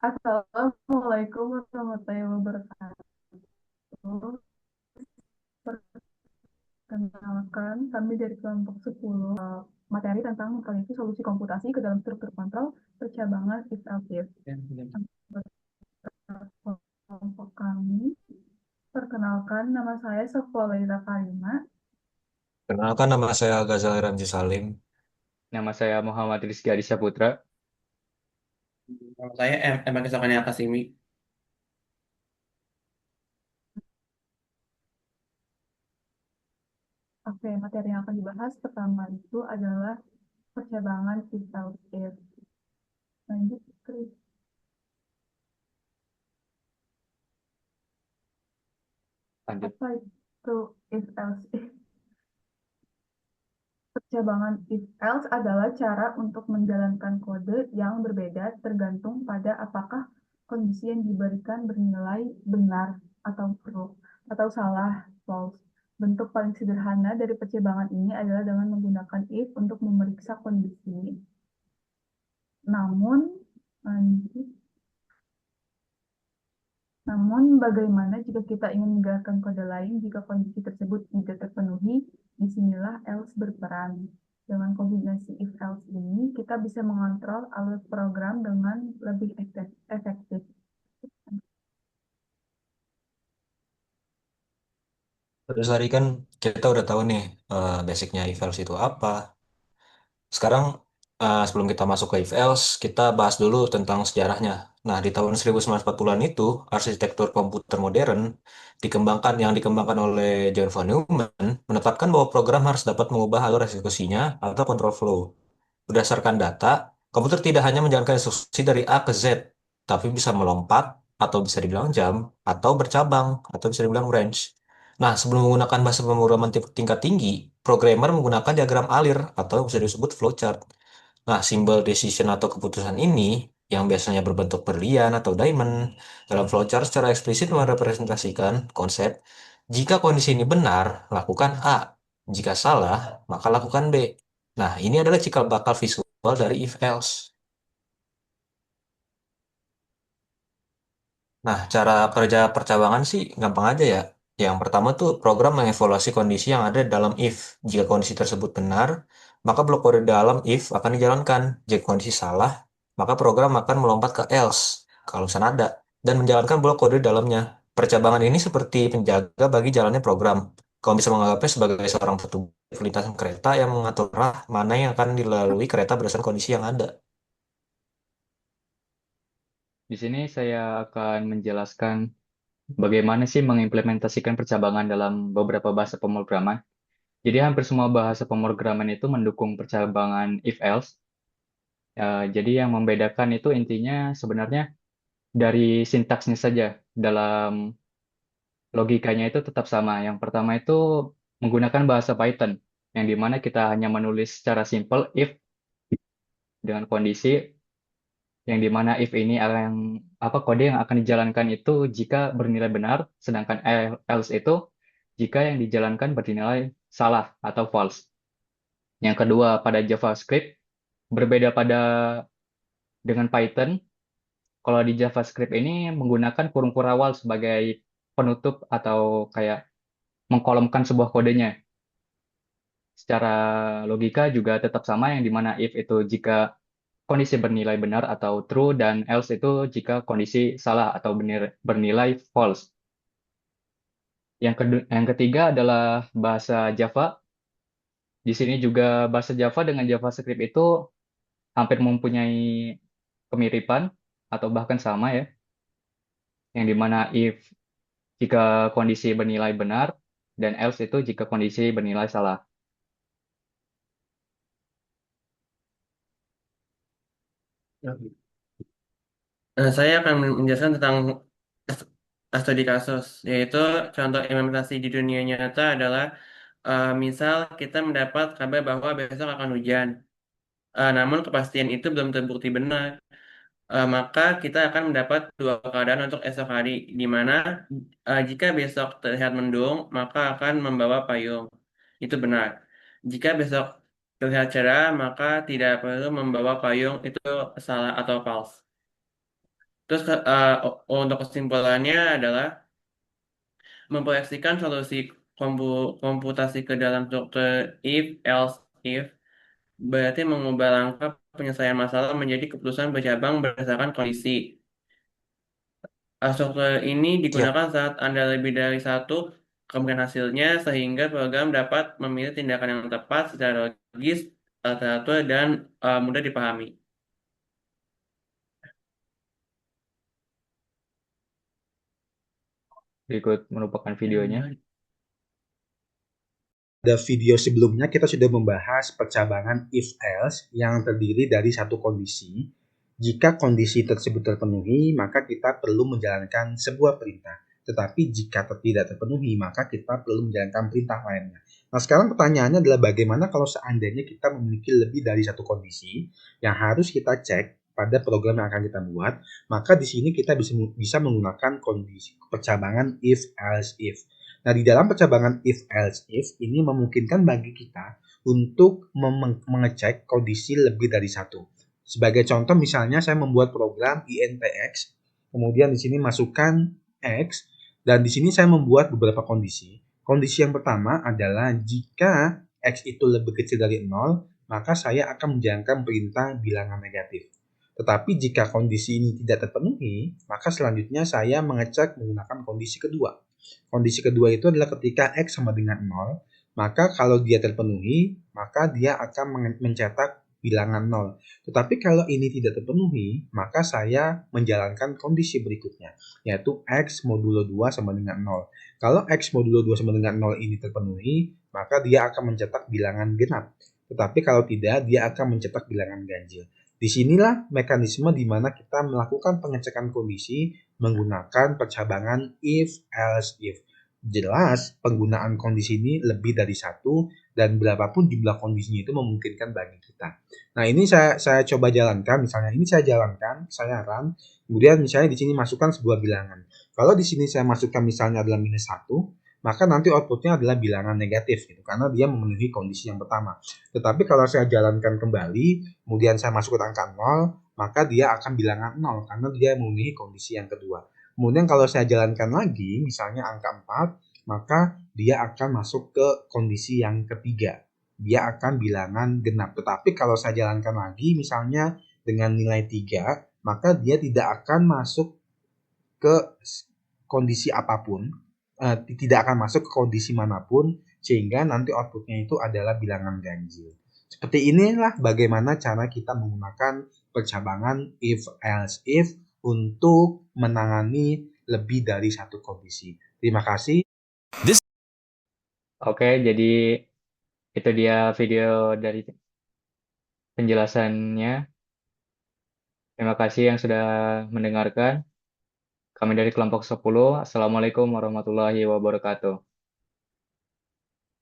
Assalamualaikum warahmatullahi wabarakatuh. Perkenalkan, kami dari kelompok 10 materi tentang mempelajari solusi komputasi ke dalam struktur kontrol percabangan if else if. Kelompok kami, perkenalkan nama saya Sofwa Laila Karima. Kenalkan nama saya Ghazali Ramzi Salim. Nama saya Muhammad Rizky Adisya Putra. Kalau saya emang kesukaannya Akasimi. Oke, materi yang akan dibahas pertama itu adalah percabangan if else if. Lanjut, Kris. Lanjut. Apa itu if else if? Percabangan if-else adalah cara untuk menjalankan kode yang berbeda tergantung pada apakah kondisi yang diberikan bernilai benar atau true, atau salah, false. Bentuk paling sederhana dari percabangan ini adalah dengan menggunakan if untuk memeriksa kondisi. Namun, lanjut. Namun, bagaimana jika kita ingin menjalankan kode lain jika kondisi tersebut tidak terpenuhi? Disinilah else berperan. Dengan kombinasi if-else ini, kita bisa mengontrol alur program dengan lebih efektif. Terus hari kan kita udah tahu nih basicnya if else itu apa. Sekarang sebelum kita masuk ke if else, kita bahas dulu tentang sejarahnya. Nah, di tahun 1940-an itu, arsitektur komputer modern yang dikembangkan oleh John von Neumann menetapkan bahwa program harus dapat mengubah alur eksekusinya atau control flow. Berdasarkan data, komputer tidak hanya menjalankan instruksi dari A ke Z, tapi bisa melompat, atau bisa dibilang jump, atau bercabang, atau bisa dibilang branch. Nah, sebelum menggunakan bahasa pemrograman tingkat tinggi, programmer menggunakan diagram alir, atau bisa disebut flowchart. Nah, simbol decision atau keputusan ini, yang biasanya berbentuk berlian atau diamond, dalam flowchart secara eksplisit merepresentasikan konsep, jika kondisi ini benar, lakukan A. Jika salah, maka lakukan B. Nah, ini adalah cikal bakal visual dari if else. Nah, cara kerja percabangan sih gampang aja ya. Yang pertama tuh program mengevaluasi kondisi yang ada dalam if. Jika kondisi tersebut benar, maka blok kode dalam if akan dijalankan. Jika kondisi salah, maka program akan melompat ke else kalau misalnya ada dan menjalankan blok kode dalamnya. Percabangan ini seperti penjaga bagi jalannya program. Kalau bisa menganggapnya sebagai seorang petugas lintasan kereta yang mengatur arah mana yang akan dilalui kereta berdasarkan kondisi yang ada. Di sini saya akan menjelaskan bagaimana sih mengimplementasikan percabangan dalam beberapa bahasa pemrograman. Jadi hampir semua bahasa pemrograman itu mendukung percabangan if-else. Jadi yang membedakan itu intinya sebenarnya dari sintaksnya saja. Dalam logikanya itu tetap sama. Yang pertama itu menggunakan bahasa Python, yang dimana kita hanya menulis secara simple if dengan kondisi yang dimana if ini yang apa kode yang akan dijalankan itu jika bernilai benar, sedangkan else itu jika yang dijalankan bernilai salah atau false. Yang kedua pada JavaScript berbeda pada dengan Python. Kalau di JavaScript ini menggunakan kurung kurawal sebagai penutup atau kayak mengkolomkan sebuah kodenya. Secara logika juga tetap sama yang dimana if itu jika kondisi bernilai benar atau true dan else itu jika kondisi salah atau bernilai false. Yang ketiga adalah bahasa Java. Di sini juga bahasa Java dengan JavaScript itu hampir mempunyai kemiripan atau bahkan sama ya. Yang dimana if jika kondisi bernilai benar dan else itu jika kondisi bernilai salah. Saya akan menjelaskan tentang studi kasus, yaitu contoh implementasi di dunia nyata adalah misal kita mendapat kabar bahwa besok akan hujan. Namun kepastian itu belum terbukti benar. Maka kita akan mendapat dua keadaan untuk esok hari, di mana jika besok terlihat mendung, maka akan membawa payung. Itu benar. Jika besok terlihat cerah, maka tidak perlu membawa payung. Itu salah atau false. Terus untuk kesimpulannya adalah memproyeksikan solusi komputasi ke dalam struktur if, else, if, berarti mengubah langkah penyelesaian masalah menjadi keputusan bercabang berdasarkan kondisi. Struktur ini Siap. digunakan saat Anda lebih dari satu kemungkinan hasilnya, sehingga program dapat memilih tindakan yang tepat secara logis, teratur, dan mudah dipahami. Berikut merupakan videonya. Pada video sebelumnya kita sudah membahas percabangan if-else yang terdiri dari satu kondisi. Jika kondisi tersebut terpenuhi, maka kita perlu menjalankan sebuah perintah. Tetapi jika tidak terpenuhi, maka kita perlu menjalankan perintah lainnya. Nah, sekarang pertanyaannya adalah bagaimana kalau seandainya kita memiliki lebih dari satu kondisi yang harus kita cek pada program yang akan kita buat, maka di sini kita bisa menggunakan kondisi percabangan if, else, if. Nah, di dalam percabangan if, else, if ini memungkinkan bagi kita untuk mengecek kondisi lebih dari satu. Sebagai contoh, misalnya saya membuat program INTX, kemudian di sini masukkan X, dan di sini saya membuat beberapa kondisi. Kondisi yang pertama adalah jika X itu lebih kecil dari 0, maka saya akan menjalankan perintah bilangan negatif. Tetapi jika kondisi ini tidak terpenuhi, maka selanjutnya saya mengecek menggunakan kondisi kedua. Kondisi kedua itu adalah ketika X sama dengan 0, maka kalau dia terpenuhi, maka dia akan mencetak bilangan 0. Tetapi kalau ini tidak terpenuhi, maka saya menjalankan kondisi berikutnya, yaitu X modulo 2 sama dengan 0. Kalau X modulo 2 sama dengan 0 ini terpenuhi, maka dia akan mencetak bilangan genap. Tetapi kalau tidak, dia akan mencetak bilangan ganjil. Disinilah mekanisme di mana kita melakukan pengecekan kondisi menggunakan percabangan if, else, if. Jelas penggunaan kondisi ini lebih dari satu dan berapapun jumlah kondisinya itu memungkinkan bagi kita. Nah, ini saya coba jalankan, misalnya ini saya jalankan, saya run, kemudian misalnya di sini masukkan sebuah bilangan. Kalau di sini saya masukkan misalnya adalah minus 1, maka nanti outputnya adalah bilangan negatif gitu, karena dia memenuhi kondisi yang pertama. Tetapi kalau saya jalankan kembali, kemudian saya masukkan angka 0, maka dia akan bilangan 0 karena dia memenuhi kondisi yang kedua. Kemudian kalau saya jalankan lagi, misalnya angka 4, maka dia akan masuk ke kondisi yang ketiga. Dia akan bilangan genap. Tetapi kalau saya jalankan lagi, misalnya dengan nilai 3, maka dia tidak akan masuk ke kondisi apapun, tidak akan masuk ke kondisi manapun, sehingga nanti outputnya itu adalah bilangan ganjil. Seperti inilah bagaimana cara kita menggunakan percabangan if, else, if untuk menangani lebih dari satu kondisi. Terima kasih. Oke, jadi itu dia video dari penjelasannya. Terima kasih yang sudah mendengarkan. Kami dari kelompok 10. Assalamualaikum warahmatullahi wabarakatuh.